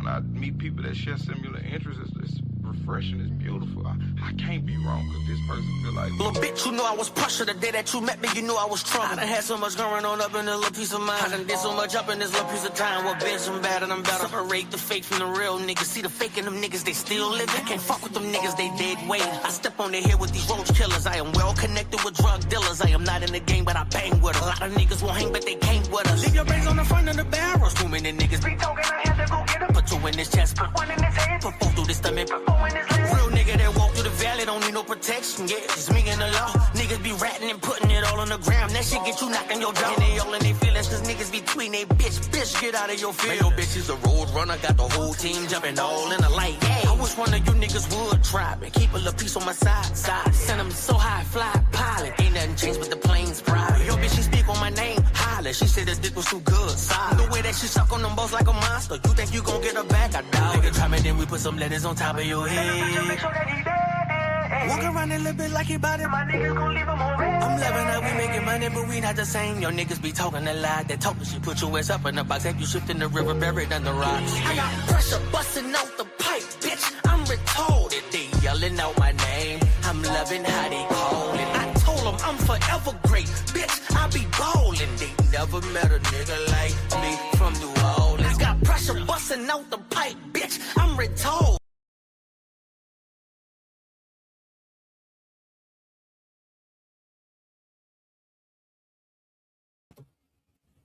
when I meet people that share similar interests, it's refreshing, it's beautiful. I can't be wrong because this person feel like little bitch, you know I was pressure the day that you met me, you knew I was trouble. I done had so much going on up in this little piece of mind. I done did so much up in this little piece of time. What bitch, I'm bad and I'm better. Separate the fake from the real niggas. See the fake in them niggas, they still living. Can't fuck with them niggas, they dead weight. I step on their head with these roach killers. I am well connected with drug dealers. I am not in the game, but I bang with them. A lot of niggas won't hang, but they can't with us. Leave your brains on the front of the barrels. Too many niggas be talking, I had to go get them. Put two in this chest, put one in this head, put four through this stomach, put four in this leg. Real nigga that walk through the valley don't need no protection, yeah. Just me and the law. Niggas be ratting and putting it all on the ground. That shit get you knocking your jaw. And they all in they feelings, cause niggas be tweeting they bitch, get out of your field. Man, your bitch is a road runner, got the whole team jumping all in the light. Yeah. I wish one of you niggas would try me. Keep a little piece on my side. Send them so high, fly pilot. Ain't nothing changed but the plane's private. Your bitch, she speak on my name, holler. She said the dick was too good, solid. The way that she suck on them balls like a monster. You think you gon' get her back? I doubt it. Nigga try me, then we put some letters on top of your head. Walk around a little bit like he bout it. My niggas gon' leave him on red. I'm loving how we making money, but we not the same. Your niggas be talking a lot. They talking shit, put your ass up in the box. Have you shift in the river, buried under rocks. I got pressure busting out the pipe, bitch. I'm retarded. They yelling out my name. I'm loving how they callin'. I told them I'm forever great, bitch. I be ballin'. They never met a nigga like me from New Orleans. Got pressure busting out the pipe, bitch. I'm retarded.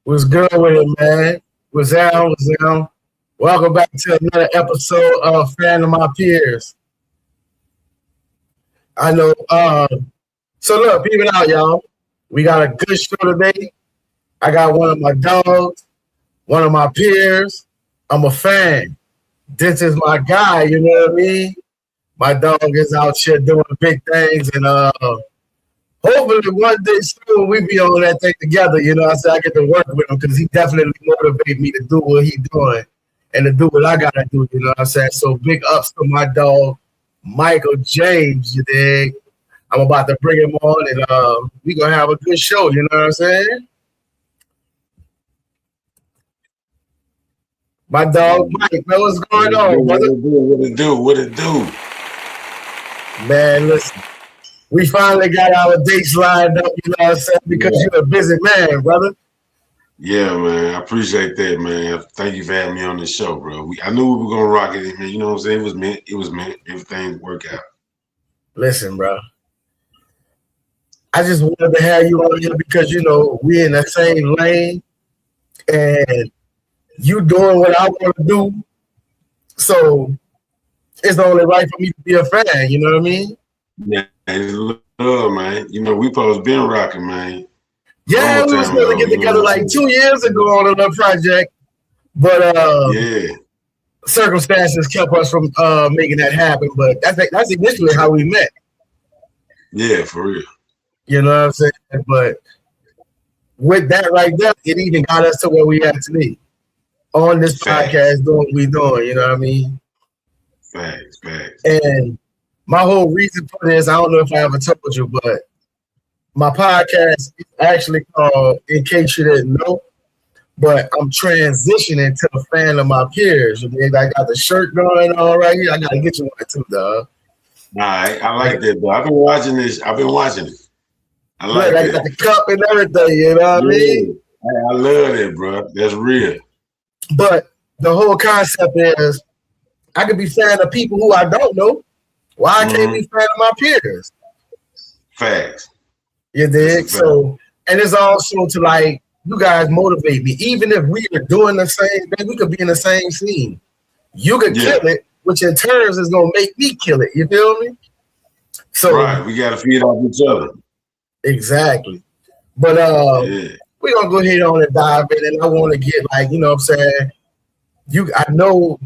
What's good with it, man? What's down? Welcome back to another episode of Fan of My Peers. I know, so look, peep it out, y'all. We got a good show today. I got one of my dogs, one of my peers. I'm a fan. This is my guy, you know what I mean? My dog is out here doing big things, and hopefully one day soon we be on that thing together. You know, I get to work with him because he definitely motivated me to do what he's doing and to do what I gotta do. You know what I'm saying? So big ups to my dog, Michael James. You dig? I'm about to bring him on, and we gonna have a good show. You know what I'm saying? My dog, Mike, man, what's going on, brother? What it do? Man, listen. We finally got our dates lined up, you know what I'm saying? Because you're a busy man, brother. Yeah, man. I appreciate that, man. Thank you for having me on this show, bro. I knew we were gonna rock it, man. You know what I'm saying? It was meant. Everything worked out. Listen, bro. I just wanted to have you on here because, you know, we in the same lane and you doing what I want to do. So it's only right for me to be a fan, you know what I mean? Yeah, it's love, man. You know, we supposed to been rocking, man. Yeah, we were supposed to get together like 2 years ago on another project, but circumstances kept us from making that happen. But that's initially how we met. Yeah, for real. You know what I'm saying? But with that right there, it even got us to where we at today on this podcast doing what we doing. You know what I mean? Facts. And my whole reason for this, I don't know if I ever told you, but my podcast is actually called, in case you didn't know, but I'm transitioning to a fan of my peers. I got the shirt going on right here. I got to get you one too, dog. All right, I like that, bro. I've been watching this. I like that. I got the cup and everything, you know what I mean? I love that, bro. That's real. But the whole concept is I could be fan of people who I don't know. Why I can't be fan of my peers? Facts. You dig? So, and it's also to like, you guys motivate me. Even if we are doing the same thing, we could be in the same scene. You could kill it, which in turns is going to make me kill it. You feel me? So, right. We got to feed off each other. Exactly. But we're going to go ahead on and dive in. And I want to get like, you know what I'm saying? I know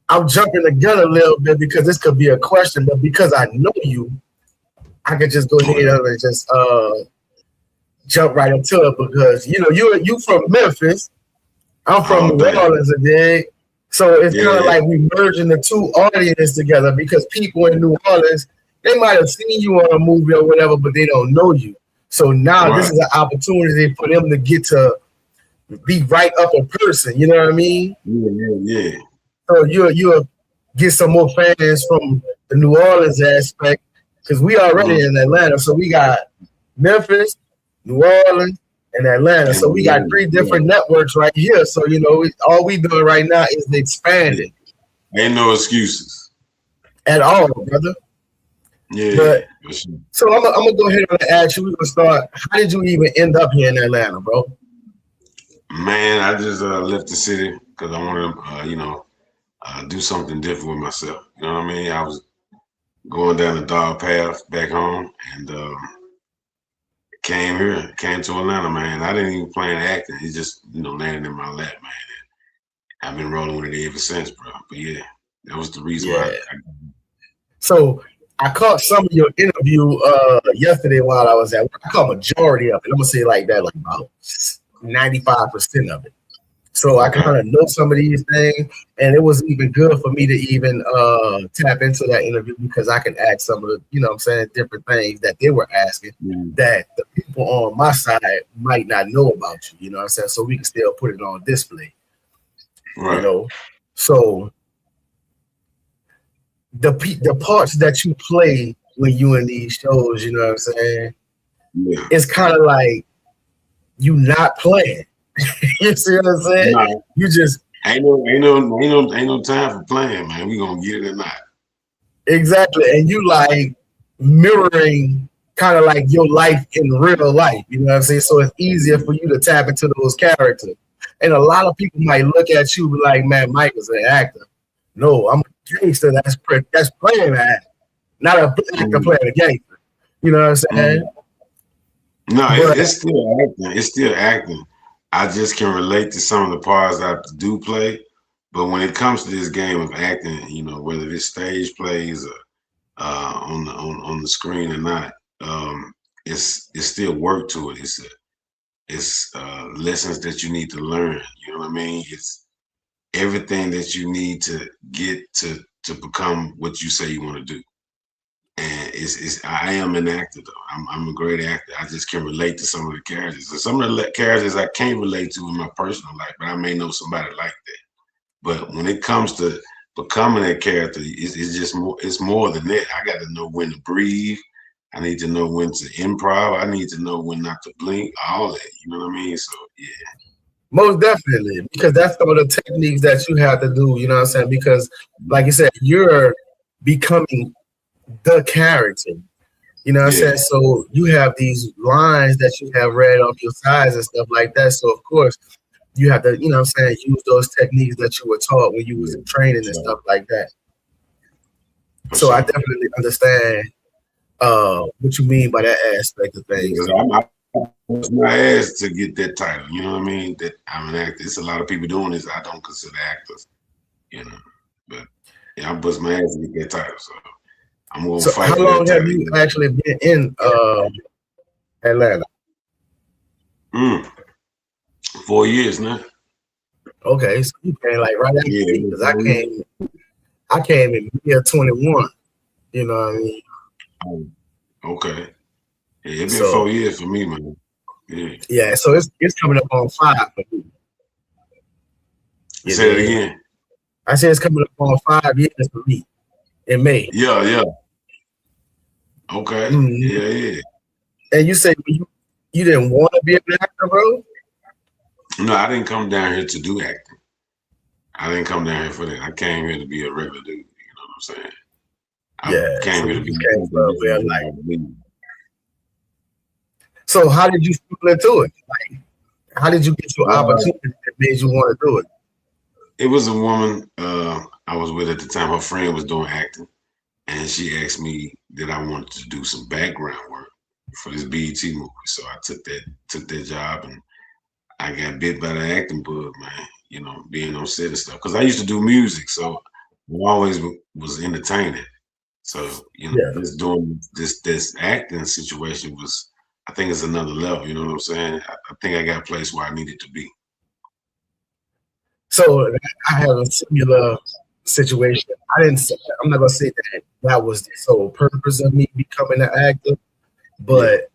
I'm jumping the gun a little bit because this could be a question, but because I know you, I could just go ahead and just jump right into it because you know you from Memphis, I'm from New Orleans, again. So it's kind of like we merging the two audiences together because people in New Orleans, they might have seen you on a movie or whatever, but they don't know you. So now this is an opportunity for them to get to be right up a person. You know what I mean? Yeah. So you'll get some more fans from the New Orleans aspect because we already in Atlanta. So we got Memphis, New Orleans, and Atlanta. So we got 3 different networks right here. So all we doing right now is expanding. Ain't no excuses at all, brother. Yeah. But, so I'm gonna go ahead and ask you. We're gonna start. How did you even end up here in Atlanta, bro? Man, I just left the city because I wanted to, do something different with myself. You know what I mean? I was going down the dog path back home and came to Atlanta, man. I didn't even plan acting. It just, landed in my lap, man. And I've been rolling with it ever since, bro. But yeah, that was the reason why. So I caught some of your interview yesterday while I was at work. I caught majority of it. I'm gonna say it like that, like about 95% of it. So I kind of know some of these things, and it was even good for me to even tap into that interview because I can ask some of the, different things that they were asking that the people on my side might not know about you, you know what I'm saying? So we can still put it on display, So the parts that you play when you in these shows, you know what I'm saying? Yeah. It's kind of like you not playing. You see what I'm saying? No. You just ain't no time for playing, man. We gonna get it or not. Exactly, and you like mirroring kind of like your life in real life. You know what I'm saying? So it's easier for you to tap into those characters. And a lot of people might look at you and be like, "Man, Mike is an actor." No, I'm a gangster. That's playing that, not a actor playing a gangster. You know what I'm saying? No, it's still acting. It's still acting. I just can relate to some of the parts I do play, but when it comes to this game of acting, whether it's stage plays or on the screen or not, it's still work to it. It's lessons that you need to learn. You know what I mean? It's everything that you need to get to become what you say you want to do. And I am an actor though. I'm a great actor. I just can relate to some of the characters. And some of the characters I can't relate to in my personal life, but I may know somebody like that. But when it comes to becoming that character, it's just more. It's more than that. I got to know when to breathe. I need to know when to improv. I need to know when not to blink. All that. You know what I mean? So yeah. Most definitely, because that's some of the techniques that you have to do. You know what I'm saying? Because, like you said, you're becoming the character, you know what I'm saying? So you have these lines that you have read off your sides and stuff like that. So of course you have to, use those techniques that you were taught when you was in training and stuff like that. So I definitely understand what you mean by that aspect of things. I bust my ass to get that title. You know what I mean? That I'm an actor. It's a lot of people doing this. I don't consider actors, but yeah, I bust my ass to get that title. So I'm gonna fight. How long have you actually been in Atlanta? 4 years now. Okay, so you came like right after me because I came in year 21. You know what I mean? Okay. Yeah, it's been 4 years for me, man. Yeah. Yeah, so it's coming up on 5 for me. Say it again. I said it's coming up on 5 years for me in May. Yeah. Okay. Yeah. And you say you didn't want to be an actor, bro? No, I didn't come down here to do acting. I didn't come down here for that. I came here to be a regular dude. You know what I'm saying? I came here to be real life. So how did you fall into it? Like, how did you get your opportunity that made you want to do it? It was a woman I was with at the time. Her friend was doing acting, and she asked me that I wanted to do some background work for this BET movie. So I took that job, and I got bit by the acting bug, man. Being on set and stuff. Because I used to do music, so I always was entertaining. So just doing this acting situation was, I think, it's another level. You know what I'm saying? I think I got a place where I needed to be. So I have a similar situation. I'm not gonna say that was the sole purpose of me becoming an actor, but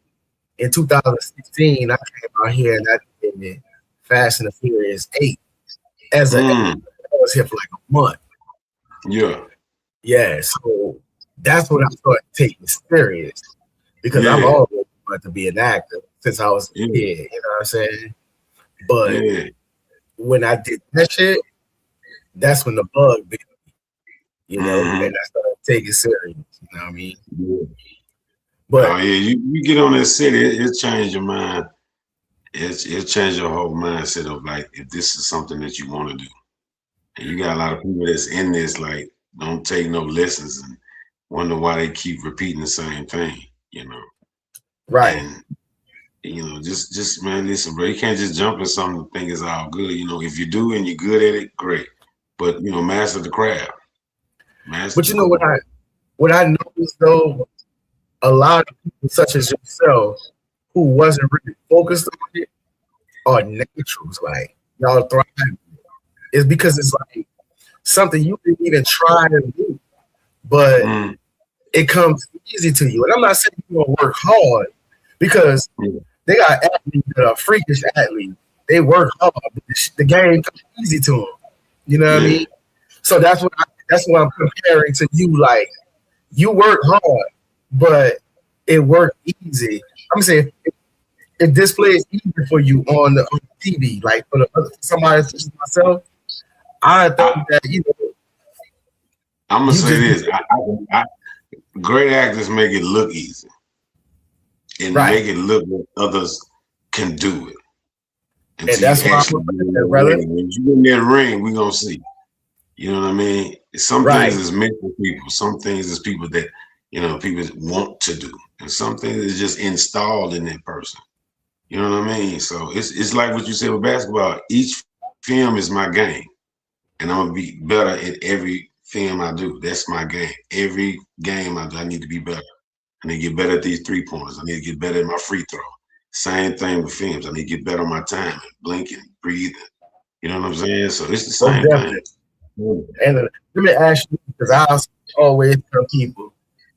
in 2016 I came out here and I did Fast and the Furious 8 as was here for like a month. Yeah. Yeah, so that's when I started taking it serious because I've Yeah. always wanted to be an actor since I was a Yeah. kid. You know what I'm saying? But Yeah. when I did that shit, that's when the bug bit me, you know, Mhm. and I started taking it serious. You know what I mean? Yeah. But Oh yeah, you get on that city, it change your mind. It change your whole mindset of like if this is something that you want to do. And you got a lot of people that's in this like don't take no lessons and wonder why they keep repeating the same thing, you know. right. And you know, just man, listen, bro, you can't just jump in something and think it's all good. You know, if you do and you're good at it, great. But you know, master the craft. Master But the you know what craft. I noticed though, a lot of people such as yourself who wasn't really focused on it are naturals. Like y'all thrive. It's because it's like something you didn't even try to do, but Mm, it comes easy to you. And I'm not saying you're gonna work hard because yeah. they got athletes that are freakish athletes. They work hard, but the game comes easy to them. You know what I Yeah. mean? So that's what I'm comparing to you. Like you work hard, but it worked easy. I'm saying if this play is easy for you on the TV, like for somebody such as myself, I think that I'm gonna you say just this. I, great actors make it look easy and right, make it look like others can do it and until you that's why I'm actually about get in that, that brother. ring. When you in that ring, we gonna see. You know what I mean? Some things Right, is meant for people. Some things is people that you know people want to do, and some things is just installed in that person. You know what I mean? So it's like what you said with basketball. Each film is my game, and I'm gonna be better at every film I do. That's my game. Every game I do, I need to be better. I need to get better at these 3-pointers. I need to get better at my free throw. Same thing with films. I need to get better on my timing, blinking, breathing. You know what I'm saying? So it's the most same thing. definitely. And let me ask you because I always tell people,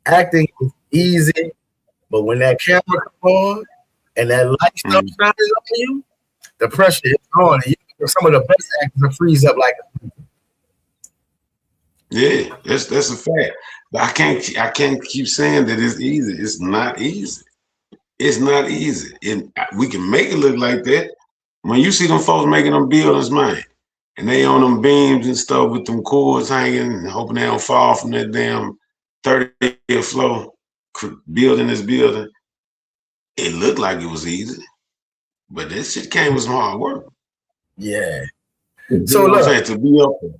acting is easy, but when that camera comes on and that light stuff Mm. shines on you, the pressure is on. And some of the best actors are freeze up like Yeah, that's a fact. But I can't keep saying that it's easy. It's not easy. It's not easy. And we can make it look like that. When you see them folks making them buildings, man, and they on them beams and stuff with them cords hanging and hoping they don't fall from that damn 30th floor building this building, it looked like it was easy. But that shit came with some hard work. yeah. You So know what I'm look, saying? To be up there.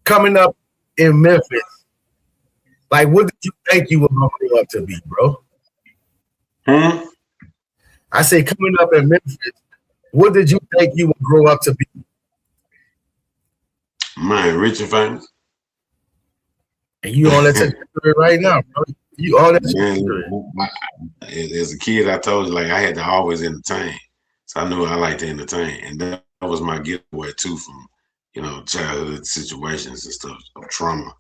coming up in Memphis, like what did you think you were gonna grow up to be, bro? Hmm? I say coming up in Memphis, what did you think you would grow up to be? Man, rich and famous. And you on that trajectory right now, bro. You on that trajectory. Man, as a kid, I told you, like, I had to always entertain. So I knew I liked to entertain. And that was my getaway, too, from, you know, childhood situations and stuff of trauma.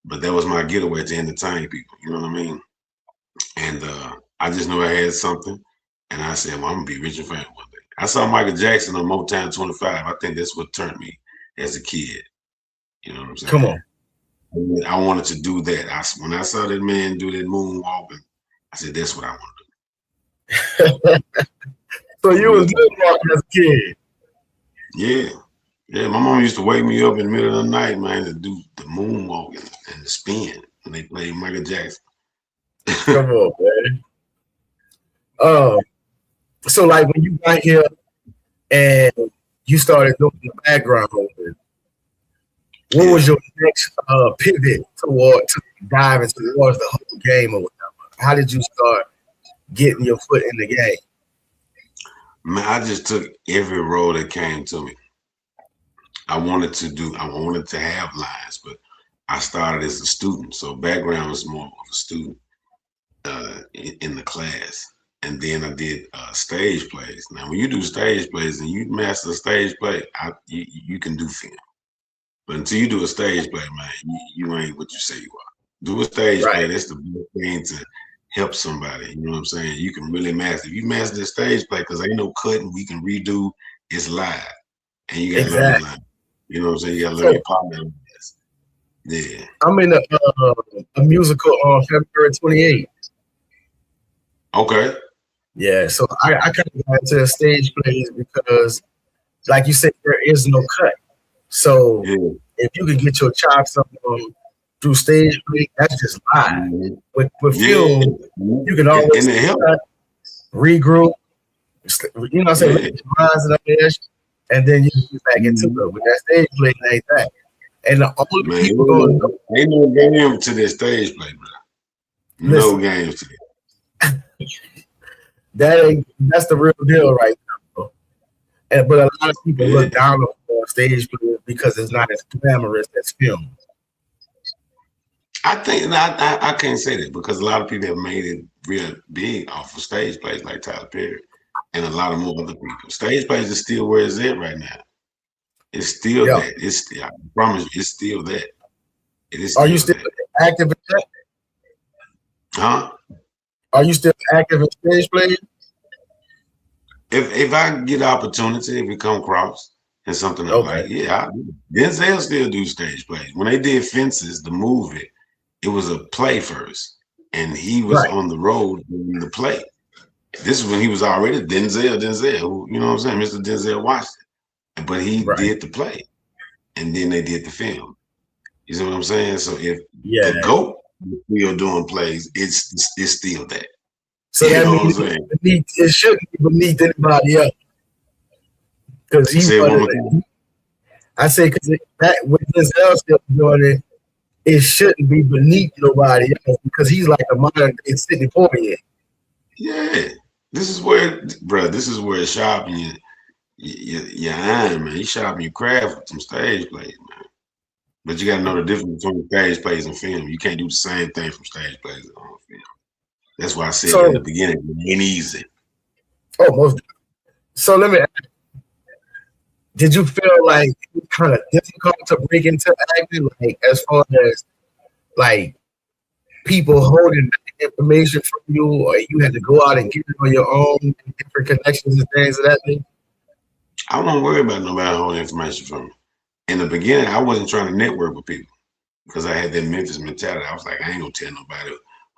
But that was my getaway to entertain people. You know what I mean? And I just knew I had something. And I said, well, I'm going to be rich and famous one day. I saw Michael Jackson on Motown 25. I think that's what turned me as a kid. You know what I'm Come saying? on. I wanted to do that. When I saw that man do that moonwalking, I said, that's what I want to So do. For you real. was good walking as a kid. Yeah. Yeah, my mom used to wake me up in the middle of the night, man, to do the moonwalk and the spin when they played Michael Jackson. Come on, man. So like when you got here and you started doing the background over, what was your next pivot to dive into towards the whole game or whatever? How did you start getting your foot in the game? Man, I just took every role that came to me. I wanted to have lines, but I started as a student. So background was more of a student in the class. And then I did stage plays. Now, when you do stage plays and you master a stage play, you can do film. But until you do a stage play, man, you ain't what you say you are. Do a stage play. Right. That's the best thing to help somebody. You know what I'm saying? You can really master. If you master the stage play, because ain't no cutting, we can redo. It's live, and you got to learn the Exactly. line. You know what I'm saying? You gotta learn So your partner. Yeah. I'm in a musical on February 28th. Okay. Yeah, so I kind of got into the stage plays because, like you said, there is no cut. So Yeah. if you can get your chops up through stage play, that's just live. Mm-hmm. With Yeah. film, you can always and it helps. cut, regroup. You know what I'm saying? Yeah. Let your minds up there, and then you get back into it. With that stage play like that. And the only Man, people going to ain't no game to this stage play, bro. No listen. games to it. That's the real deal right now. Bro. But a lot of people Yeah. look down on stage play because it's not as glamorous as film. I think I can't say that because a lot of people have made it real big off of stage plays like Tyler Perry and a lot of more other people. Stage plays is still where it's at right now. It's still Yeah. that. It's still, I promise you, it's still that. It is. Are you still active in that? Huh? Are you still active in stage play? If I get opportunity, if it come across and something I like, yeah, Denzel still do stage plays. When they did Fences, the movie, it was a play first, and he was on the road doing the play. This is when he was already Denzel, who, you know what I'm saying, Mr. Denzel Washington. But he did the play, and then they did the film. You see what I'm saying? So if the GOAT is still doing plays, it's still that. So that means it shouldn't be beneath anybody else. Because I say because with Denzel still doing it, it shouldn't be beneath nobody else because he's like a modern day Sidney Poitier. Yeah, this is where, bro. This is where sharpening your iron, man. You sharpen your craft with some stage plays, man. But you got to know the difference between stage plays and film. You can't do the same thing from stage plays on film. That's why I said in the beginning, it ain't easy. Oh, most. So let me ask you, did you feel like it was kind of difficult to break into acting, like as far as like people holding back information from you, or you had to go out and get it on your own, different connections and things of that thing? I don't worry about nobody holding information from me. In the beginning, I wasn't trying to network with people because I had that Memphis mentality. I was like, I ain't gonna tell nobody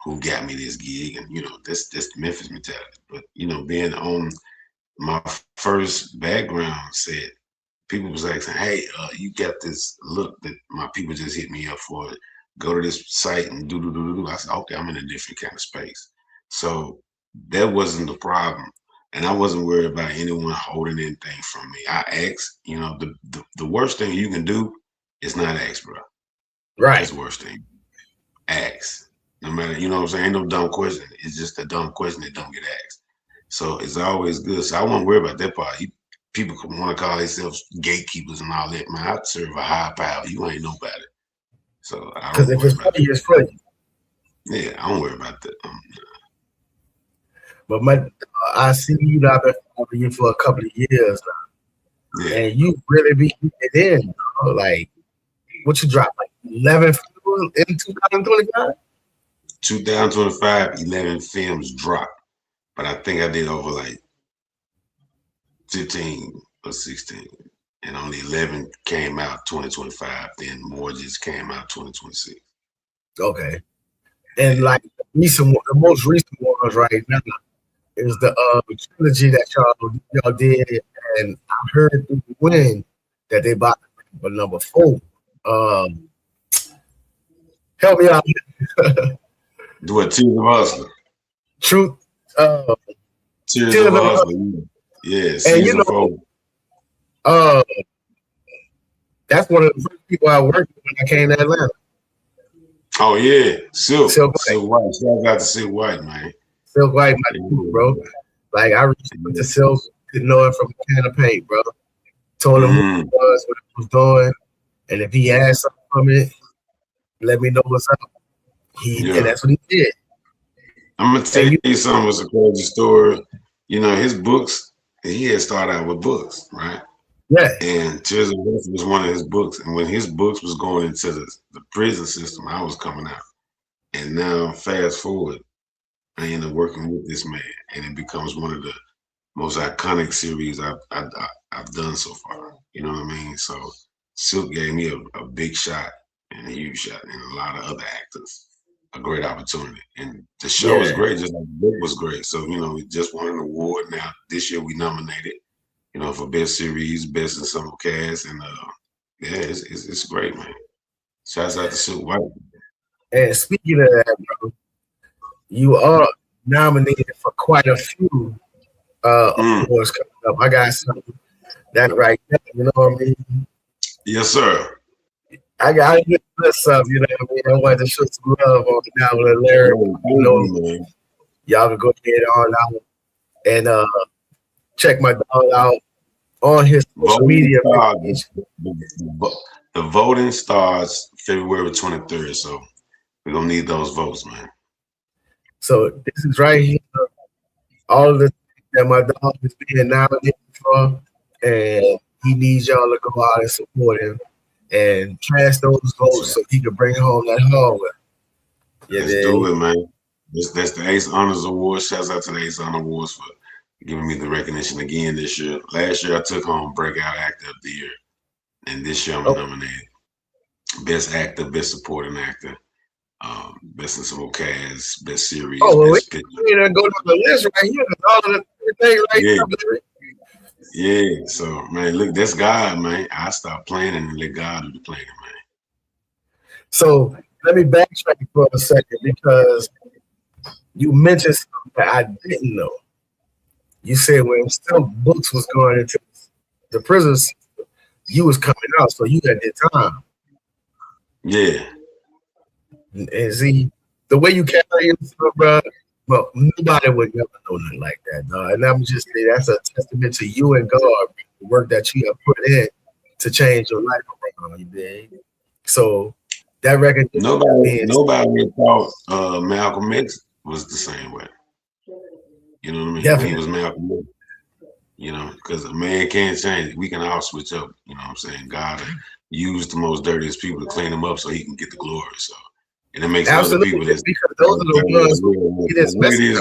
who got me this gig, and that's the Memphis mentality. But being on my first background set, people was like, hey, you got this look that my people just hit me up for. Go to this site and do. I said, okay, I'm in a different kind of space. So that wasn't the problem. And I wasn't worried about anyone holding anything from me. I asked, the worst thing you can do is not ask, bro. Right. That's the worst thing. Ask. No matter, you know what I'm saying? Ain't no dumb question. It's just a dumb question that don't get asked. So it's always good. So I won't worry about that part. People want to call themselves gatekeepers and all that. Man, I serve a high power. You ain't nobody. So I don't worry about that. It's funny. Yeah, I don't worry about that. But I see you now. I've been following you for a couple of years now, and you really be it in. Like, what you dropped, like 11 films in 2025? 2025, 11 films dropped, but I think I did over like 15 or 16, and only 11 came out 2025. Then more just came out 2026. Okay, and like the most recent ones right now is the trilogy that y'all did, and I heard through the wind that they bought for number 4. Help me out. Do a Tears of Hustler. Truth. Tears of Hustler. Yeah, season 4. That's one of the first people I worked with when I came to Atlanta. Oh yeah, Silk White. Shout out to Silk White, man. Silk White, my dude, bro. Like I reached out to Silk, didn't know it from a can of paint, bro. Told him who it was, what it was doing, and if he had something from it, let me know what's up. And that's what he did. I'm gonna tell you something. Was a crazy story. His books. He had started out with books, right? Yeah. And Tears of Hustler was one of his books. And when his books was going into the prison system, I was coming out. And now, fast forward, I end up working with this man, and it becomes one of the most iconic series I've done so far. You know what I mean? So Silk gave me a big shot and a huge shot, and a lot of other actors a great opportunity. And the show was great, just like the book was great. So, we just won an award. Now, this year we nominated, for Best Series, Best Ensemble Cast, and it's great, man. Shouts out to Silk White. And speaking of that, bro, you are nominated for quite a few awards coming up. I got something that right now, you know what I mean? Yes, sir. I got this up, you know what I mean? I wanted to show some love on the Now and Larry. Y'all can go ahead on out and check my dog out on his social media. The voting starts February 23rd, so we're gonna need those votes, man. So this is right here, all of the things that my dog is being nominated for, and he needs y'all to go out and support him and cast those votes so he can bring home that hardware. Let's do it, man. That's the Ace Honors Award. Shouts out to the Ace Honor Awards for giving me the recognition again this year. Last year I took home Breakout Actor of the Year, and this year I'm nominated Best Actor, Best Supporting Actor, Best Ensemble Cast, Best Series. Best Picture. We're gonna go to the list right here. All of the things right here. Yeah, so man, look, that's God, man. I stopped playing and let God do the playing, man. So let me backtrack for a second because you mentioned something that I didn't know. You said when some books was going into the prison system, you was coming out, so you got that time. Yeah. And see, the way you carry yourself, bro, well, nobody would never know nothing like that, dog. And I'm just saying that's a testament to you and God, the work that you have put in to change your life around, you dig? So that record. Nobody thought Malcolm X was the same way. You know what I mean? Definitely. He was Malcolm X. Because a man can't change. We can all switch up. You know what I'm saying? God used the most dirtiest people to clean them up so he can get the glory. So, and it makes other people because those are the ones who get his message.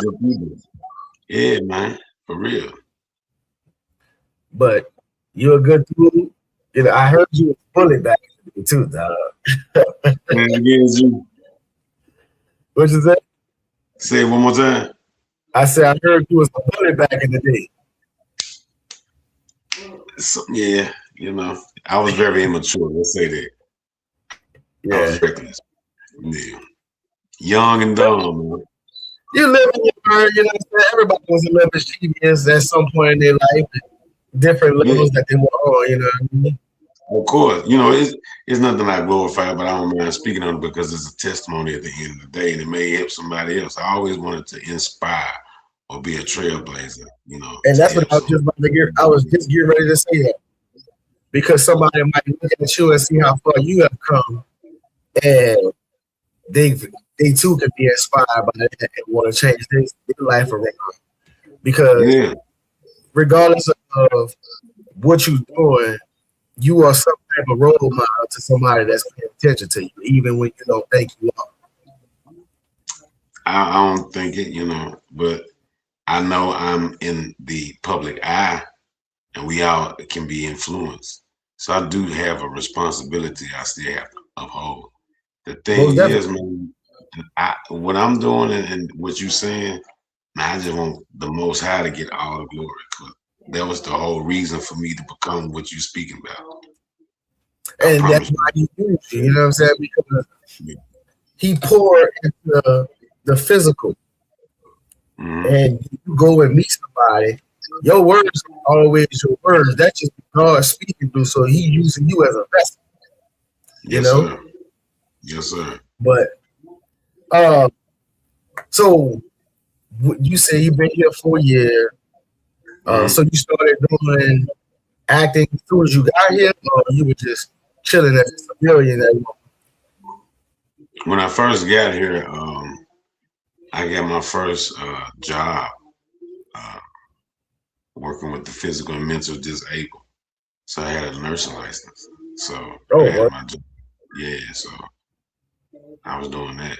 Yeah, man, for real. But you're a good dude. I heard you was bullied back in the day too, dog. What you say? Say it one more time. I said I heard you was a bully back in the day. So, yeah, I was very immature. Let's say that. Yeah. I was reckless. Yeah. Young and dumb, man. You live in your bird, you know what I'm saying? Everybody was a little mischievous at some point in their life, different levels that they were on, you know what I mean? Of course. It's nothing I glorify, but I don't mind speaking on it because it's a testimony at the end of the day, and it may help somebody else. I always wanted to inspire or be a trailblazer, And that's what I was just about to get. I was just getting ready to say that. Because somebody might look at you and see how far you have come, and they too can be inspired by that and want to change their life around. Because regardless of what you're doing, you are some type of role model to somebody that's paying attention to you, even when you don't think you are. I don't think it, but I know I'm in the public eye, and we all can be influenced. So I do have a responsibility I still have to uphold. The thing is, man, what I'm doing and what you're saying, man, I just want the Most High to get all the glory. Cause that was the whole reason for me to become what you're speaking about. And that's why he used you, you know what I'm saying? Because he poured into the physical. And you go and meet somebody, your words are always your words. That's just God speaking through. So he using you as a vessel. You know? Sir. Yes, sir. But so you say you've been here for a year. So you started doing acting as soon as you got here, or you were just chilling as a civilian at one? When I first got here, I got my first job working with the physical and mental disabled. So I had a nursing license. So I had my job. Yeah, so I was doing that.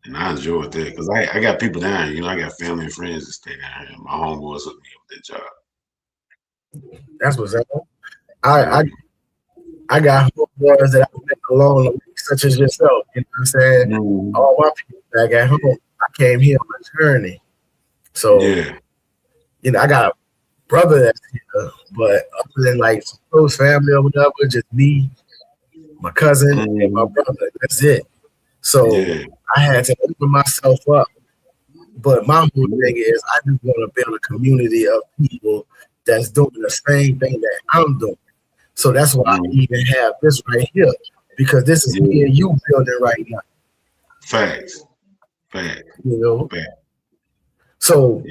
And I enjoyed that because I got people down here. I got family and friends that stay down here. My homeboys hooked me up with that job. That's what's up. I got homeboys that I've met along the way, such as yourself. You know what I'm saying? All my people back at home. I came here on a journey. So, I got a brother that's here, but other than like some close family or whatever, just me, my cousin, and my brother. That's it. So I had to open myself up. But my whole thing is I just want to build a community of people that's doing the same thing that I'm doing. So that's why I even have this right here, because this is me and you building right now. Facts. So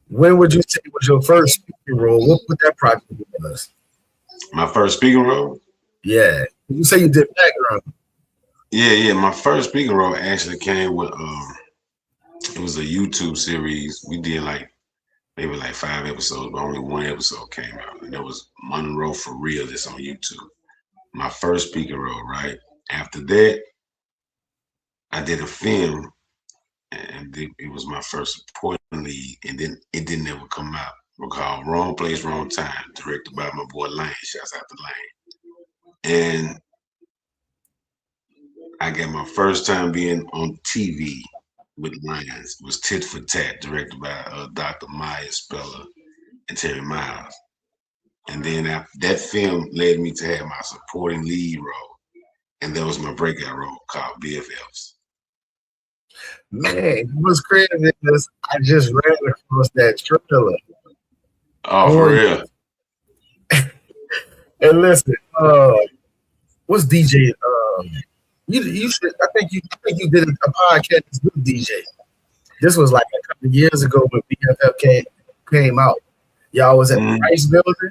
when would you say was your first speaking role? What that project was? My first speaking role? Yeah. You say you did background. Yeah. My first speaking role actually came with it was a YouTube series. We did maybe 5 episodes, but only one episode came out. And it was Monroe for Real. That's on YouTube. My first speaking role, right? After that, I did a film, and it was my first supporting lead, and then it didn't ever come out. It was called Wrong Place, Wrong Time, directed by my boy Lane. Shouts out to Lane. And I got my first time being on TV with Lions. It was Tit for Tat, directed by Dr. Maya Speller and Terry Miles. And then that film led me to have my supporting lead role, and that was my breakout role called BFFs. Man, what's crazy is I just ran across that trailer. Oh, for real? And listen, what's DJ? You should. I think you did a podcast with DJ. This was like a couple of years ago when BFF came out. Y'all was at the Rice Building.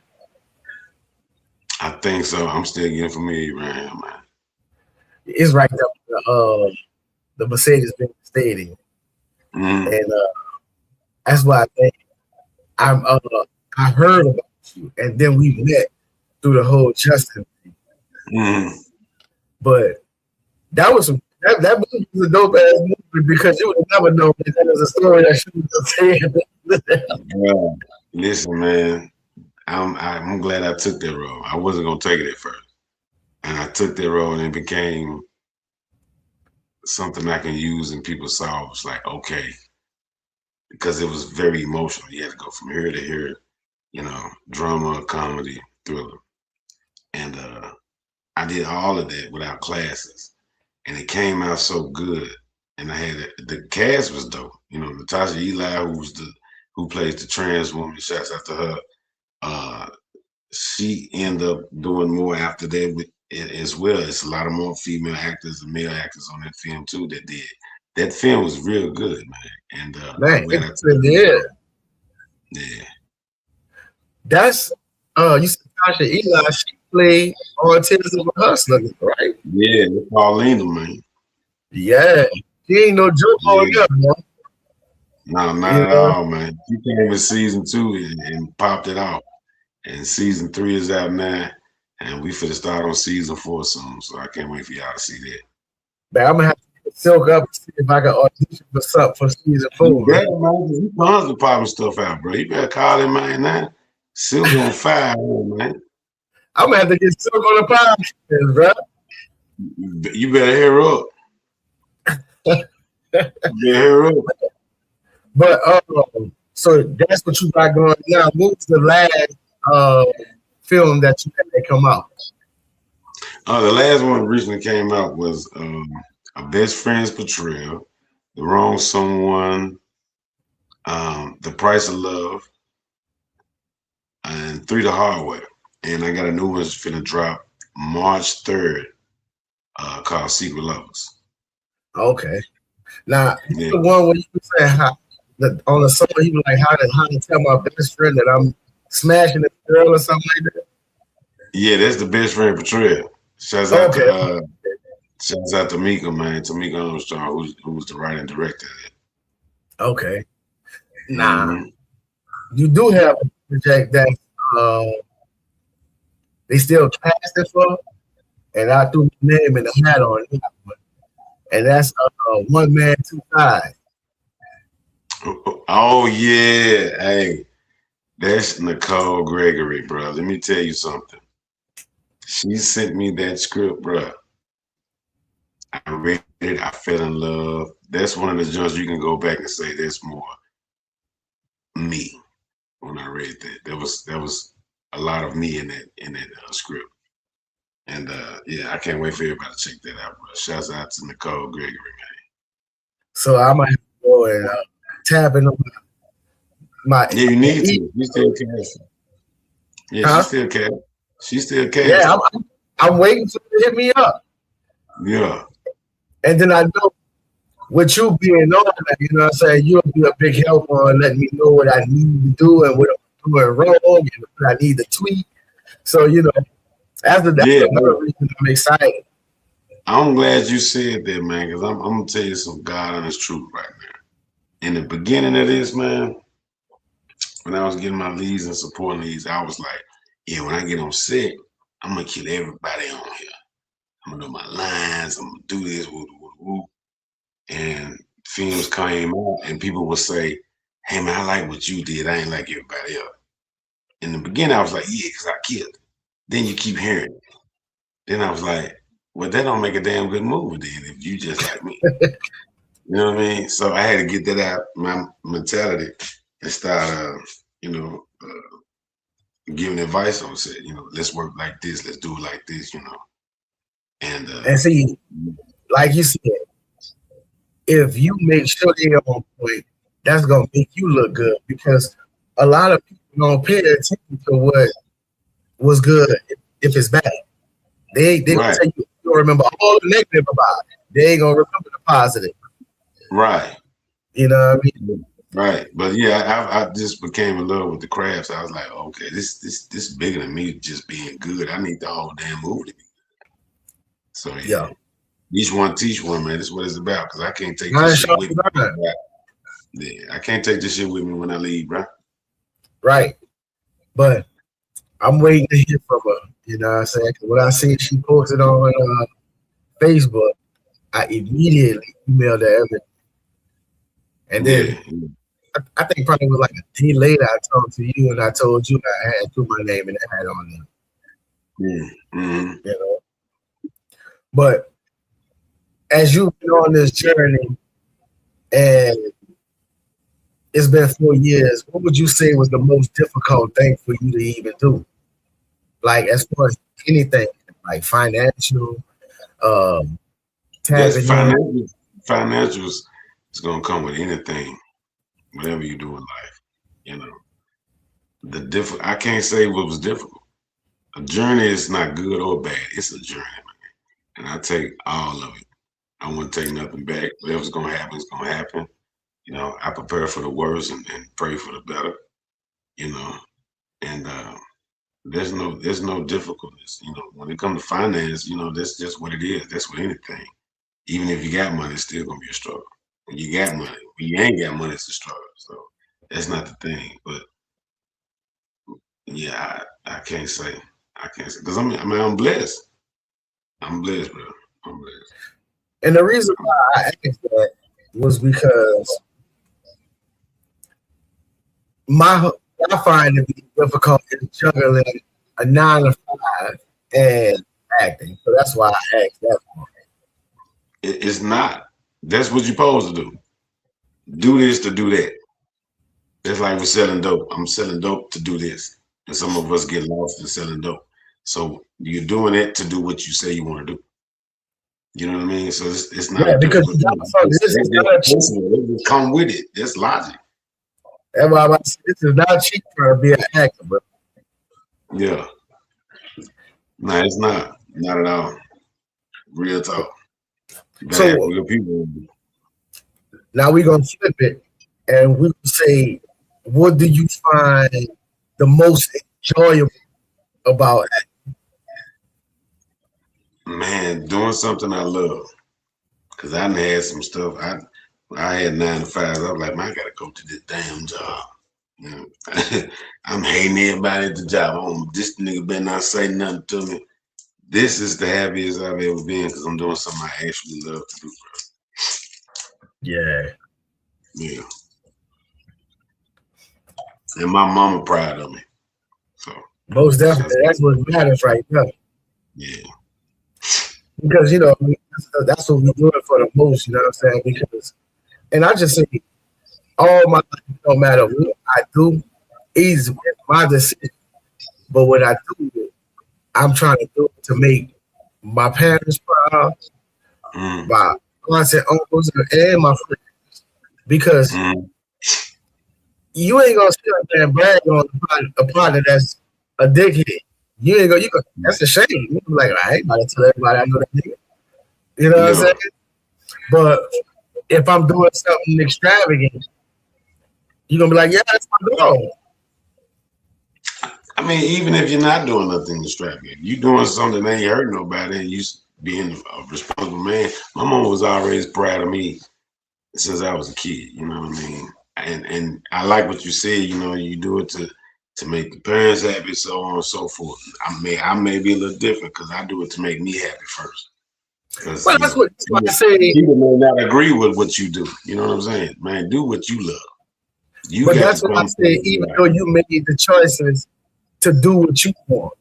I think so. I'm still getting familiar, man. It's right up the Mercedes-Benz Stadium, and that's why I think I heard about you, and then we met through the whole Justin thing. But that was that movie was a dope ass movie, because you would never know that there was a story that she was saying. Listen, man, I'm glad I took that role. I wasn't gonna take it at first, and I took that role, and it became something I can use, and people saw. It was like, okay, because it was very emotional. You had to go from here to here, drama, comedy, thriller, and I did all of that without classes, and it came out so good. And I had the cast was dope. Natasha Eli, who plays the trans woman. Shouts out to her. She ended up doing more after that with it as well. It's a lot of more female actors and male actors on that film too that did. That film was real good, man. And man, yeah. That's you said Tasha Eli. She played Autism of a Hustler, right? Yeah, Paulina, man. Yeah, she ain't no joke on her, man. No, not at all, man. She came in season 2 and popped it off. And season 3 is out now, and we finna start on season 4 soon. So I can't wait for y'all to see that. Man, I'm gonna have to silk up and see if I can audition for something for season 4. He constantly popping stuff out, bro. You better call him, man. Now, Silk on fire, man. I'm gonna have to get Silk on the podcast, bro. You better hear up. But so that's what you got going now. What was the last film that you had come out? The last one recently came out was A Best Friend's Portrayal, The Wrong Someone, The Price of Love, and 3 the Hard Way. And I got a new one that's finna drop March 3rd, called Secret Lovers. Okay. Now, the one where you say on the song, he was like, how to tell my best friend that I'm smashing this girl or something like that? Yeah, that's The Best Friend Portrayal. Shouts out to Mika, man. Tamika Armstrong, who was the writer and director of it. Okay. Nah. You do have a project that they still casting for, and I threw my name in the hat on that one. And that's One Man, Two Thighs. Oh, yeah. Hey, that's Nicole Gregory, bro. Let me tell you something. She sent me that script, bro. I read it. I fell in love. That's one of the joints you can go back and say that's more me. When I read that, there was a lot of me in that script. And yeah, I can't wait for everybody to check that out, bro. Shouts out to Nicole Gregory, man. So I might have to go and tap into my Yeah, you need to. You still casting. Yeah, huh? she still casting. She still casting. Yeah, I'm waiting for you to hit me up. Yeah. And then I know with you being on that, you know what I'm saying, you'll be a big help on letting me know what I need to do and what I'm doing wrong and what I need to tweak. So, you know, that's another reason I'm excited. I'm glad you said that, man, because I'm gonna tell you some God honest truth right now. In the beginning of this, man, when I was getting my leads and supporting leads, I was like, yeah, when I get on set, I'm gonna kill everybody on here. I'm gonna do my lines, I'm gonna do this, woo, woo, woo. And films came out and people would say, hey man, I like what you did. I ain't like everybody else. In the beginning, I was like, yeah, because I killed. Then you keep hearing it. Then I was like, well, that don't make a damn good movie then if you just like me. You know what I mean? So I had to get that out my mentality and start, giving advice on set. Let's work like this. Let's do it like this. And see, like you said, if you make sure they're on point, that's gonna make you look good because a lot of people don't pay attention to what was good if it's bad. They gonna tell you don't remember all the negative about it. They ain't gonna remember the positive. Right. You know what I mean? Right. But yeah, I just became in love with the craft. So I was like, okay, this is bigger than me just being good. I need the whole damn movie to be good. So yeah. Each one teach one, man. That's what it's about. Because I can't take this shit with me. Yeah, I can't take this shit with me when I leave, bro. Right. But I'm waiting to hear from her. You know what I'm saying? Because when I see she posted on Facebook, I immediately emailed her everything. And then I think probably was like a day later, I talked to you and I told you I had put my name in the hat on them. Mm-hmm. You know? But as you've been on this journey and it's been 4 years, what would you say was the most difficult thing for you to even do? Like as far as anything, like financial, financials is gonna come with anything, whatever you do in life. I can't say what was difficult. A journey is not good or bad. It's a journey, man. And I take all of it. I won't take nothing back. Whatever's gonna happen is gonna happen. I prepare for the worst and pray for the better. And there's no difficulties. When it comes to finance, that's just what it is. That's with anything. Even if you got money, it's still gonna be a struggle. When you got money, when you ain't got money, it's a struggle. So that's not the thing. But yeah, I can't say because I'm blessed. I'm blessed, bro. I'm blessed. And the reason why I asked that was because I find it be difficult in juggling a 9 to 5 and acting. So that's why I asked that one. It's not. That's what you're supposed to do. Do this to do that. That's like we're selling dope. I'm selling dope to do this. And some of us get lost in selling dope. So you're doing it to do what you say you want to do. You know what I mean? So it's not. Yeah, because it come with it. That's logic. This is not cheap to be an actor, bro. Yeah. No, it's not. Not at all. Real talk. So real people. Now we're gonna flip it and we can say, what do you find the most enjoyable about acting? Man, doing something I love. Cause I had some stuff. I had 9 to 5. I was like, man, I gotta go to this damn job. I'm hating everybody at the job. This nigga better not say nothing to me. This is the happiest I've ever been because I'm doing something I actually love to do, bro. Yeah. Yeah. And my mama proud of me. So most definitely, that's what matters right now. Yeah. Because that's what we do it for the most. You know what I'm saying? Because, and I just say, all my life, no matter what I do, is my decision. But when I do it, I'm trying to do it to make my parents proud, my aunts and uncles, and my friends. Because you ain't gonna sit up there and brag on a partner that's a dickhead. You ain't gonna. That's a shame. You like, I ain't about to tell everybody I know that nigga. You know what I'm saying? But if I'm doing something extravagant, you're gonna be like, yeah, that's my dog. I mean, even if you're not doing nothing extravagant, you doing something that ain't hurt nobody, and you being a responsible man. My mom was always proud of me since I was a kid. You know what I mean? And I like what you said. You know, you do it to make the parents happy, so on and so forth. I may be a little different because I do it to make me happy first. Well, that's what I say. People may not agree with what you do. You know what I'm saying? Man, do what you love. But that's what I say. Even though you made the choices to do what you want,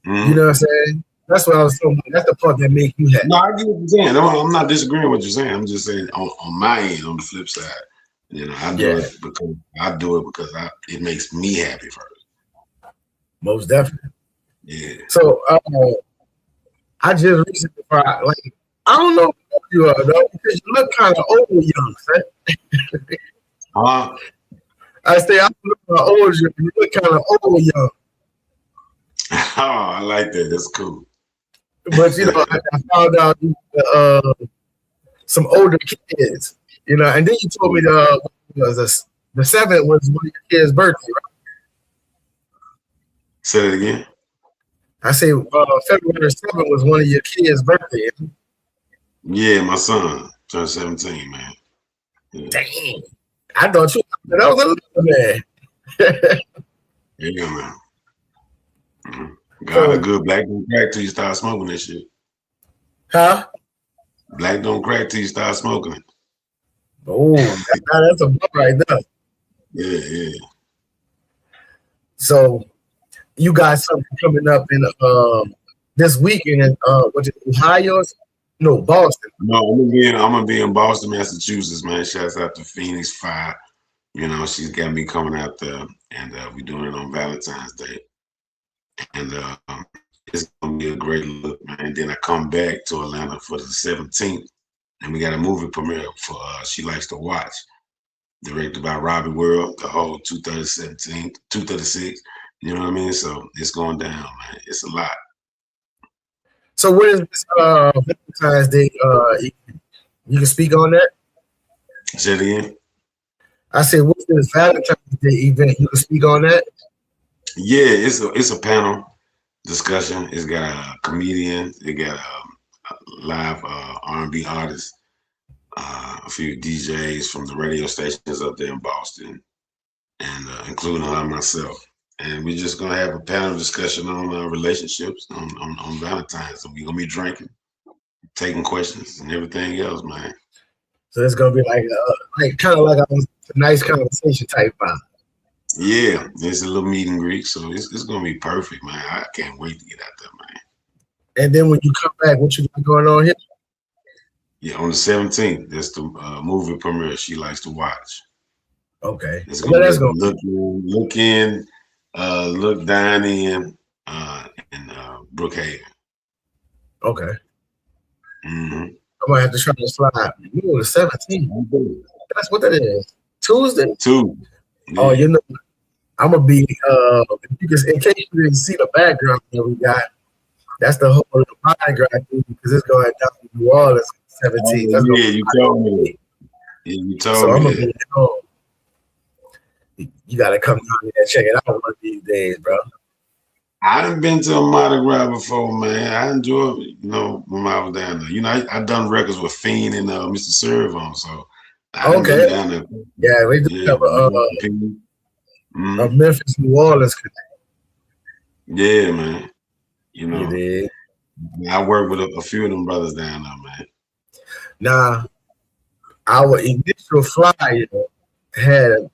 you know what I'm saying? That's what I was talking about. That's the part that make you happy. No, I get what you're saying. I'm not disagreeing with what you're saying. I'm just saying on my end, on the flip side, I do it because it makes me happy first. Most definitely. Yeah. So I just recently, like, I don't know who you are though, because you look kind of old young, right? I say I look kind of old young. You look kind of old young. Oh, I like that. That's cool. But I found out some older kids, and then you told me the 7th was one of your kids' birthday, right? Say that again. I say February 7th was one of your kids' birthday. Yeah, my son turned 17, man. Yeah. Dang. I thought that was a little man. Yeah, man. God, a good black don't crack till you start smoking that shit. Huh? Black don't crack till you start smoking it. Oh, that's a book right there. Yeah. So you got something coming up in this weekend in Ohio? No, Boston. No, I'm gonna be in Boston, Massachusetts, man. Shouts out to Phoenix 5. She's got me coming out there, and we're doing it on Valentine's Day. And it's gonna be a great look, man. And then I come back to Atlanta for the 17th, and we got a movie premiere for She Likes to Watch, directed by Robbie World, the whole 236. You know what I mean? So it's going down, man. It's a lot. So what is this Valentine's Day? You can speak on that? Say it again. I said, what's this Valentine's Day event? You can speak on that? Yeah, it's a panel discussion. It's got a comedian. It got a live R&B artist, a few DJs from the radio stations up there in Boston, and including myself. And we're just gonna have a panel discussion on relationships on Valentine's. So we're gonna be drinking, taking questions, and everything else, man. So it's gonna be like kind of like a nice conversation type vibe. Yeah, it's a little meet and greet, so it's gonna be perfect, man. I can't wait to get out there, man. And then when you come back, what you got going on here? Yeah, on the 17th, that's the movie premiere She Likes to Watch. Okay. It's gonna look in, look down in Brookhaven. Okay. Mm-hmm. I might have to try to slide. You know, the 17th. That's what that is. Tuesday? Tuesday. Yeah. Oh, I'm gonna be because in case you didn't see the background that we got, that's the whole mind grind because it's going down to New Orleans 17th. Oh, yeah, you told me. Yeah, you told me. You gotta come down here and check it out one of these days, bro. I done been to a Mardi Gras before, man. I enjoyed it, when I was down there. I done records with Fiend and Mr. Servon, so I done been down there. Yeah, we do have a Memphis, New Orleans connection. Yeah, man. You I work with a few of them brothers down there, man. Now, our initial flyer had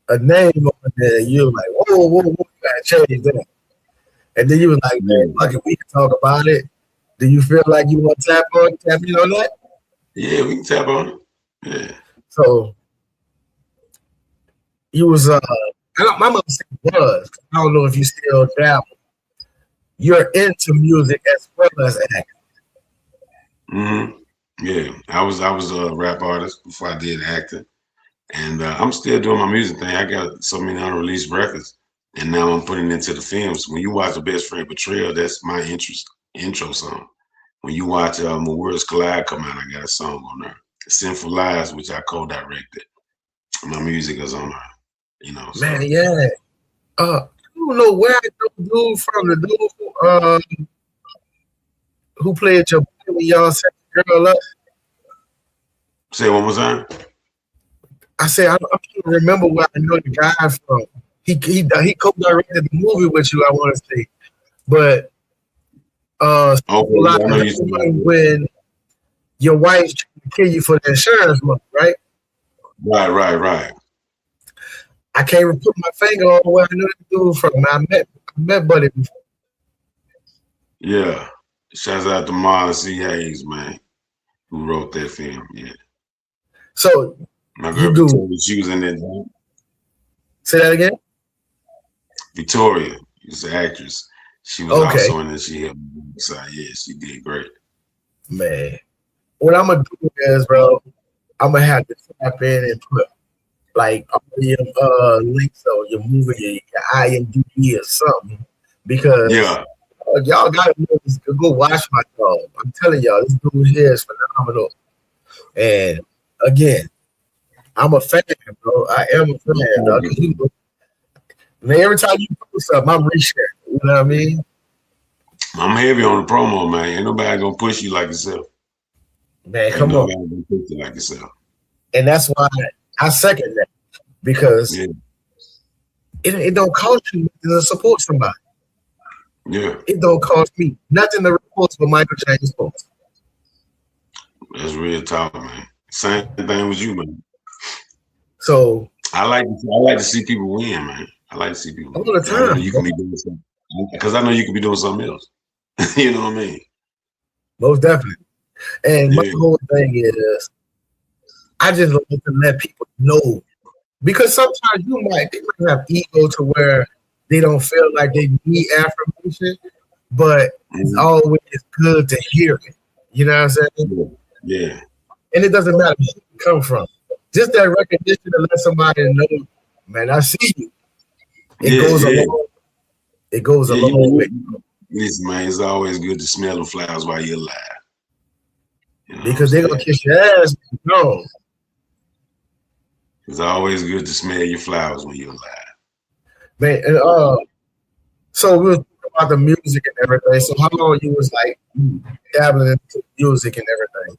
a name on there. You're like, whoa, you gotta change that. And then you was like, man, fuck it, we can talk about it. Do you feel like you want to tap in on that? Yeah, we can tap on it. Yeah. So you was my mother said was. I don't know if you still dabble. You're into music as well as acting. Yeah, I was a rap artist before I did acting, and I'm still doing my music thing. I got so many unreleased records, and now I'm putting it into the films. When you watch The Best Friend Betrayal, that's my intro song. When you watch When Worlds Collide come out, I got a song on there. Sinful Lies, which I co-directed. My music is on there. You know, so. Man, yeah. I don't know where I know dude from, the dude who played your boy when y'all set the girl up. Say it one more time. I said I can't remember where I know the guy from. He co-directed the movie with you, I want to say. But when your wife tried to kill you for the insurance money, right? Right. I can't put my finger on where I know the dude from. I met Buddy before. Yeah. Shouts out to Marlon C. Hayes, man, who wrote that film. Yeah. So my girl Victoria, she was in that. Say that again. Victoria is the actress. She was also in it. She helped me. So yeah, she did great. Man, what I'm gonna do is, bro, I'm gonna have to tap in and put like all your links or your movie, your IMDb or something, because y'all gotta go watch my dog. I'm telling y'all, this dude here is phenomenal. And again, I'm a fan, bro. I am a fan, dog. Man, every time you post something, I'm resharing. You know what I mean? I'm heavy on the promo, man. Ain't nobody gonna push you like yourself. Man, come on. Gonna push you like yourself. And that's why I second that, because it don't cost you to support somebody. Yeah. It don't cost me nothing to repost for Michael James post. That's real talk, man. Same thing with you, man. So I like to see people win, man. I like to see people win. All the time. I know you can be doing something, because I know you can be doing something else. You know what I mean? Most definitely. And my whole thing is, I just like to let people know, because sometimes they might have ego to where they don't feel like they need affirmation, but it's always good to hear it. You know what I'm saying? Yeah. And it doesn't matter where you come from. Just that recognition to let somebody know, man, I see you. It goes a long way. Listen, man, it's always good to smell the flowers while you're alive. You know, because they're gonna kiss your ass. No. It's always good to smell your flowers when you're alive. Man, and so we were talking about the music and everything. So how long you was like dabbling into music and everything?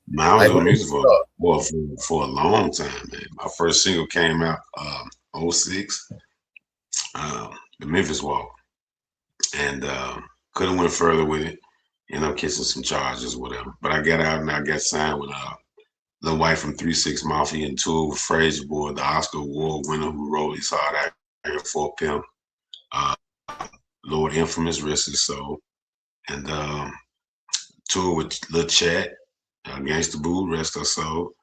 Man, I was doing music for a long time, man. My first single came out 06, the Memphis Walk. And couldn't went further with it. Ended up kissing some charges, whatever. But I got out and I got signed with the wife from 3-6 Mafia and toured with Fraser Boy, the Oscar Award winner who wrote It's Hard Out Here for Pimp, Lord Infamous, rest his soul, and toured with Lil Chat, Gangsta Boo, rest her soul.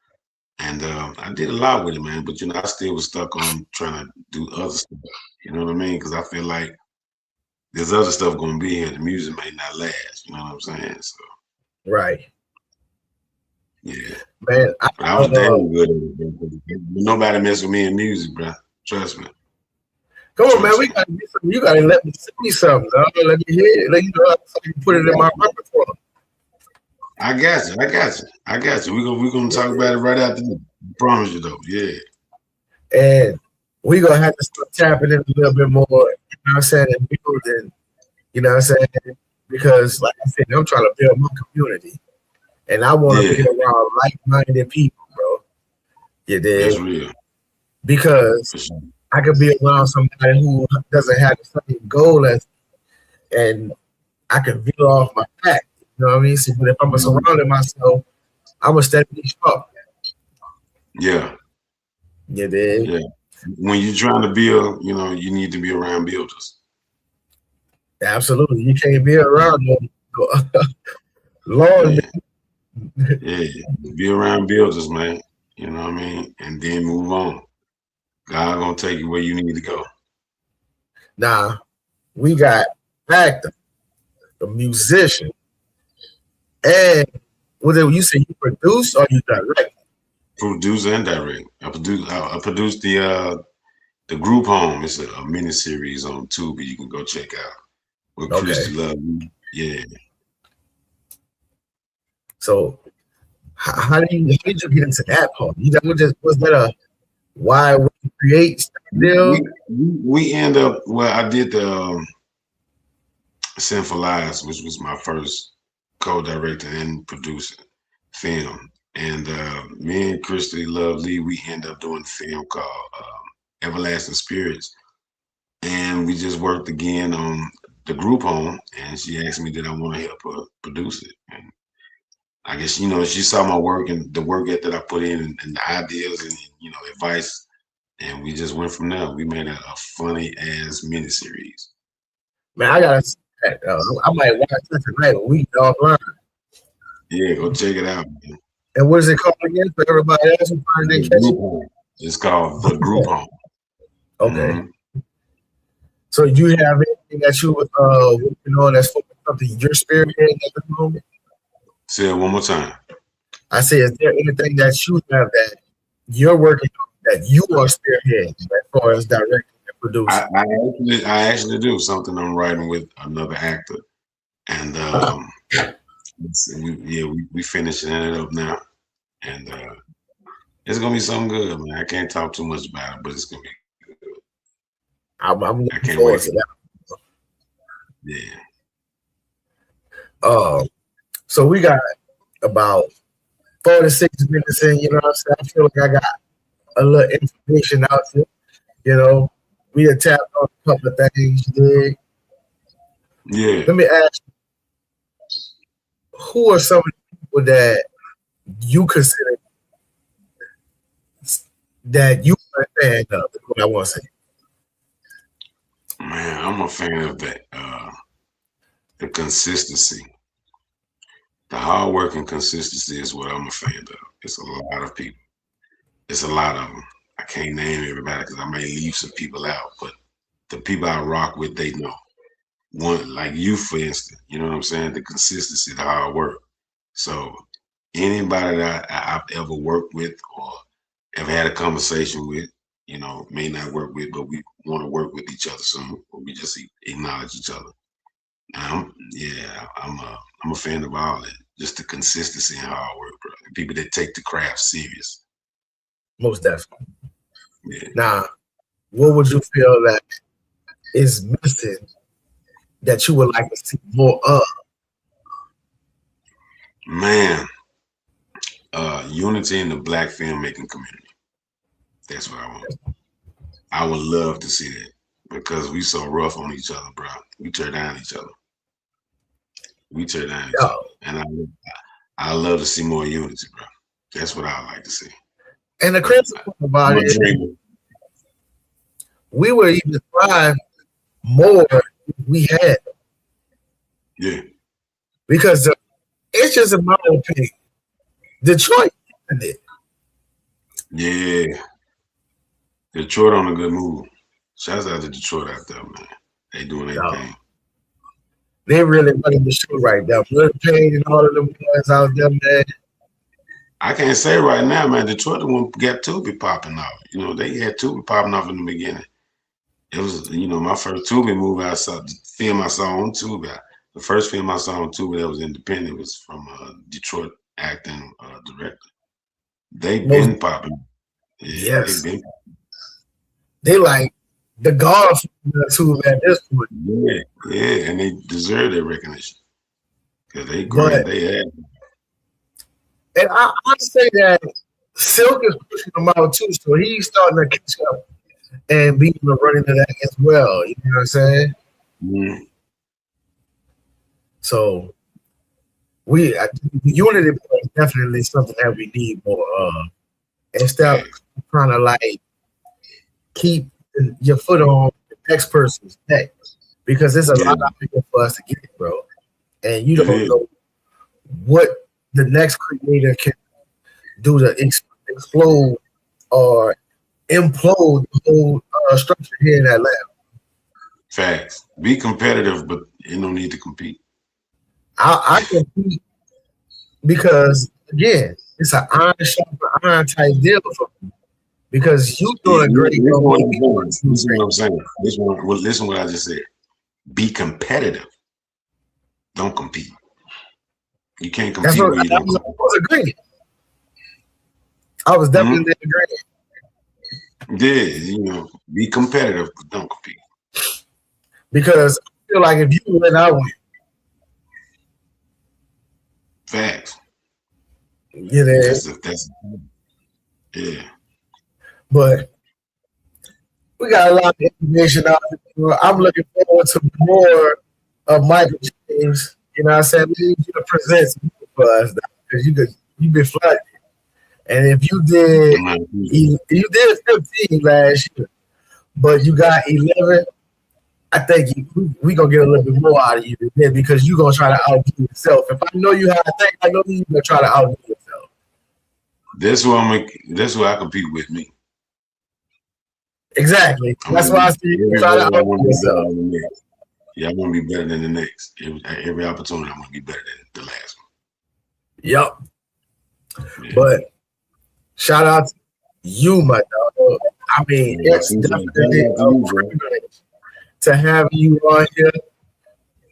And I did a lot with it, man. But you know, I still was stuck on trying to do other stuff. You know what I mean? Because I feel like there's other stuff gonna be here. The music may not last. You know what I'm saying? So right. Yeah. Man, I was damn good at it. Nobody mess with me in music, bro. Trust me. Come on, man. We gotta do something. You gotta let me see something, dog. Let me hear it. Let you know so you put it in my repertoire. I got you. We're gonna talk about it right after this. I promise you though. Yeah. And we're gonna have to start tapping in a little bit more, you know what I'm saying, and building, you know what I'm saying? Because like I said, I'm trying to build my community. And I want to be around like-minded people, bro. You dig? That's real. Because I could be around somebody who doesn't have the same goal as me, and I can veer off my path. You know what I mean? So, but if I'm surrounding myself, I'm gonna steadily sharp. Yeah. You dig? Yeah. When you're trying to build, you know, you need to be around builders. Absolutely. You can't be around them. Lord, Yeah. Yeah. Be around builders, man. You know what I mean? And then move on. God gonna take you where you need to go. now we got actor, the musician, and what you say you produce or you direct? Produce and direct. I produced the group home. It's a mini series on Tubi you can go check out with Okay. Christy Love. Yeah. So how did you get into that part? Was that a why would you create deal? We end up I did the Sinful Lies, which was my first co-director and producer film. And me and Christy Love Lee, we end up doing a film called Everlasting Spirits. And we just worked again on the group home, and she asked me did I want to help her produce it. And I guess, she saw my work and the work that I put in and the ideas and, advice. And we just went from there. We made a funny ass miniseries. Man, I gotta see that. I might watch that tonight. We offline. Yeah, go check it out, man. And what is it called again for everybody else who probably didn't catch it? It's called The Group Home. Okay. Mm-hmm. So you have anything that you working on that's something you're spearheading at the moment? Say it one more time. I say, is there anything that you have that you're working on that you are spearheading as far as directing and producing? I actually do something I'm writing with another actor, and we finishing it up now, and it's gonna be something good, man. I can't talk too much about it, but it's gonna be good. I'm looking forward to that. Yeah. So we got about 46 minutes in, you know what I'm saying? I feel like I got a little information out there. We had tapped on a couple of things you did. Yeah. Let me ask you, who are some of the people that you consider that you are a fan of? Is what I want to say. Man, I'm a fan of the consistency. The hard work and consistency is what I'm a fan of. It's a lot of people. It's a lot of them. I can't name everybody because I may leave some people out, but the people I rock with, they know. One, like you, for instance, you know what I'm saying? The consistency, the hard work. So anybody that I've ever worked with or ever had a conversation with, may not work with, but we want to work with each other soon, or we just acknowledge each other. I'm a fan of all that. Just the consistency and hard work, bro. And people that take the craft serious. Most definitely. Yeah. Now, what would you feel that is missing that you would like to see more of? Man, unity in the Black filmmaking community. That's what I want. I would love to see that because we so rough on each other, bro. We tear down each other. And I love to see more unity, bro. That's what I like to see. And the crazy part about it is we would even thrive more if we had. Yeah. Because it's just in my opinion, Detroit did it. Yeah. Detroit on a good move. Shouts out to Detroit out there, man. They doing their thing. They really running the show right now. Blood Pain and all of them guys out there, man. I can't say right now, man. Detroit the one got Tubi popping off. They had Tubi popping off in the beginning. It was, my first Tubi movie I saw, the film I saw on Tubi. The first film I saw on Tubi that was independent was from a Detroit acting director. They've been popping. Yeah, yes. They've been popping. They like the golf Tubi at this point. Yeah, and they deserve their recognition. Because they great, they have. And I say that Silk is pushing them out too, so he's starting to catch up and being running to that as well. You know what I'm saying? Mm-hmm. So unity is definitely something that we need more of. Instead of trying to keep your foot on the next person's neck. because there's a lot of people for us to get, bro. And you don't know what the next creator can do to explode or implode the whole structure here in Atlanta. Facts. Be competitive, but you don't need to compete. I compete because, again, it's an iron sharper iron type deal for me. Because you doing great. Listen what I'm saying. Listen what I just said. Be competitive. Don't compete. You can't compete when you don't compete. I was agreeing. I was definitely agreeing. Yeah, be competitive, but don't compete. Because I feel like if you win, I win. Facts. Yeah, that's yeah. But we got a lot of information out there. I'm looking forward to more of Michael James. You know what I'm saying? We need you to present something for us because you've been flooded. And if you did 15 last year, but you got 11, I think we gonna get a little bit more out of you today because you gonna try to outdo yourself. If I know you how to think, I know you gonna try to outdo yourself. That's who I compete with me. Exactly. That's why I see you try to outdo yourself. Yeah, I want to be better than the next. Every opportunity, I want to be better than the last one. Yep. Yeah. But shout out to you, my dog. I mean, it's definitely a privilege to have you on here.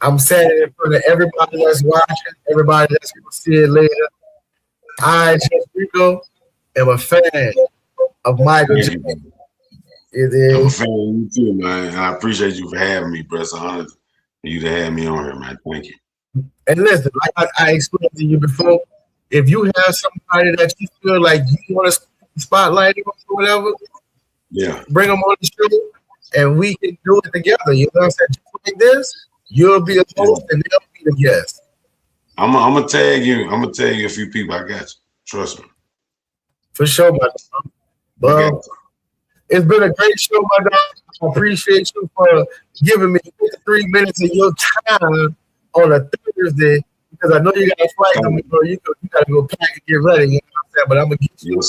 I'm saying it in front of everybody that's watching, everybody that's going to see it later. I, Jeff Rico, am a fan of Michael James. I'm a fan of you too, man. I appreciate you for having me, bro. It's an honor for you to have me on here, man. Thank you. And listen, like I explained to you before, if you have somebody that you feel like you want to spotlight or whatever, bring them on the show and we can do it together. You know what I'm saying? Just like this, you'll be a host and they'll be the guest. I'm gonna tag you. I'm gonna tag you a few people. I got you. Trust me. For sure, my dog. Well, it's been a great show, my dog. I appreciate you for giving me 53 minutes of your time on a Thursday because I know you got a flight tomorrow. You got to go pack and get ready. You know what I'm saying? But I'm gonna get you.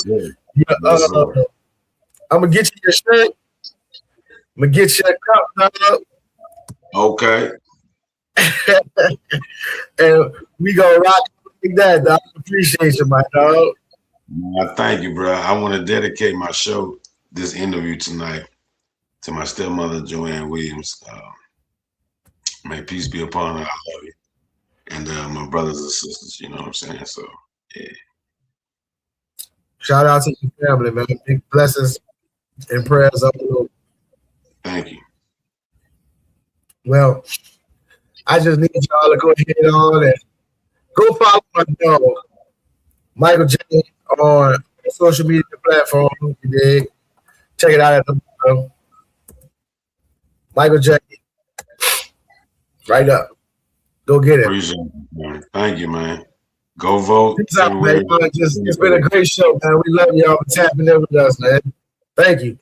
I'm gonna get you your shirt. I'm gonna get you a cup, dog. Okay. And we gonna rock like that, dog. Appreciate you, my dog. Thank you, bro. I want to dedicate my show, this interview tonight, to my stepmother, Joanne Williams. May peace be upon her. I love you. And my brothers and sisters, you know what I'm saying? So, yeah. Shout out to your family, man. Big blessings and prayers up the road. Thank you. Well, I just need y'all to go ahead on and go follow my dog, Michael James, on social media platform. You dig? Check it out at the Michael James. Right up. Go get it. Appreciate it, man. Thank you, man. Go vote. Peace out, man. It's been a great show, man. We love y'all for tapping in with us, man. Thank you.